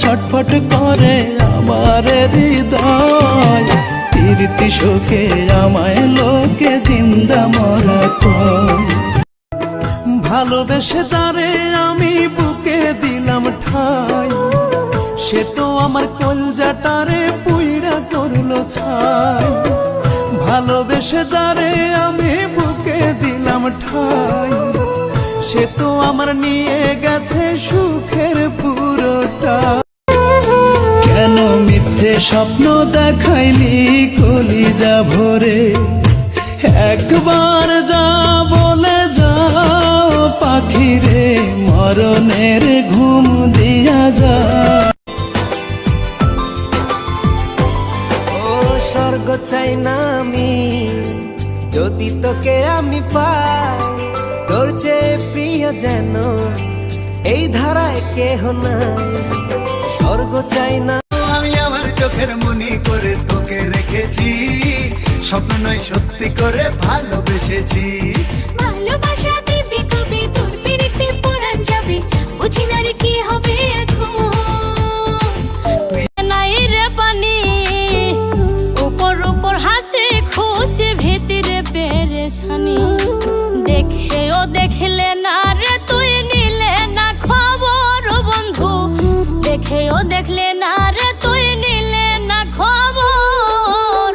ছটফট করে আমার হৃদয়, তৃপ্তি শোকে আমায় লোকে জিন্দা মরা কয়। ভালোবেসে যারে আমি বুকে দিলাম ঠাই, সে তো আমার কলজাটারে পুইড়া করলো ছাই। ভালোবেসে যারে আমি বুকে দিলাম ঠাই, সে তো আমার নিয়ে গেছে সুখের পুরোটা। কেন মিথ্যে স্বপ্ন দেখাইলি কলিজা ভরে, একবার যা বলে যাও পাখিরে, মরণের ঘুম দিয়া যা। ও স্বর্গ চাই না আমি, যদি তোকে আমি পাই, তোর চেয়ে প্রিয় যেন এই ধারায় কেহ নাই। স্বর্গ চাই না আমি আমার চোখের মনি করে তোকে রেখেছি, স্বপ্ন নয় সত্যি করে ভালোবেসেছি। ভালোবাসা দিবি কবে, তোর পিড়িতে পরাণ যাবে, বুঝি না রে কি হবে এখন। নাই রে পানি উপর উপর হাসে খুশি, ভিতরে পেরেশানি। দেখেও দেখলে না রে তুই নিলে না খবর বন্ধু, দেখেও দেখলে না রে তুই নিলে না খবর।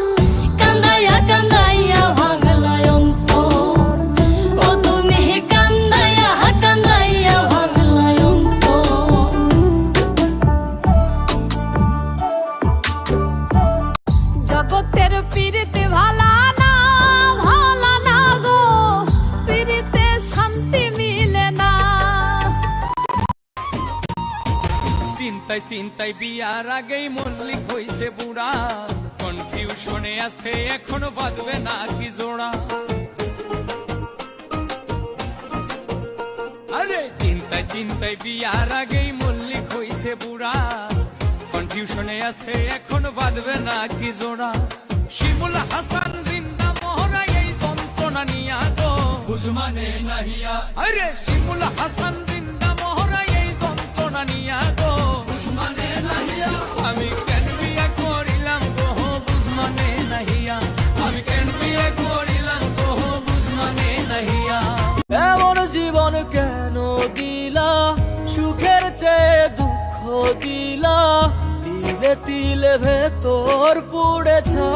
কান্দাইয়া কান্দাইয়া ভাঙলায় অন্তর, ও তুমি কান্দাইয়া কান্দাইয়া ভাঙলায় অন্তর। জগতের পীড়িতে ভালা না, ভালা না গো, পীড়িতে শান্তি মিলে না। চিন্তাই চিন্তাই বিয়ার আগেই মল্লিক হইছে বুড়া, কনফিউশনে আছে এখনো বাঁধবে না কি জোড়া। আরে চিন্তাই চিন্তাই বিয়ার আগেই মল্লিক হইছে বুড়া, কনফিউশনে আছে এখনো বাঁধবে না কি জোড়া। শিমুল হাসান জিন্দা মোহরা এই যন্ত্রণা নিয়া গো, বুঝমানে নাহিয়া। আরে শিমুল হাসান জিন্দা মোহরা এই যন্ত্রণা নিয়া গো, বুঝমানে নাহিয়া। আমি কেন বিয়া করিলাম গো, বুঝমানে নাহিয়া। আমি কেন বিয়া করিলাম গো, বুঝমানে নাহিয়া। এমন জীবন কেন দিলা, সুখের চেয়ে দুঃখ দিলা, তিলে তিলে ভেতর পুড়ে ছা।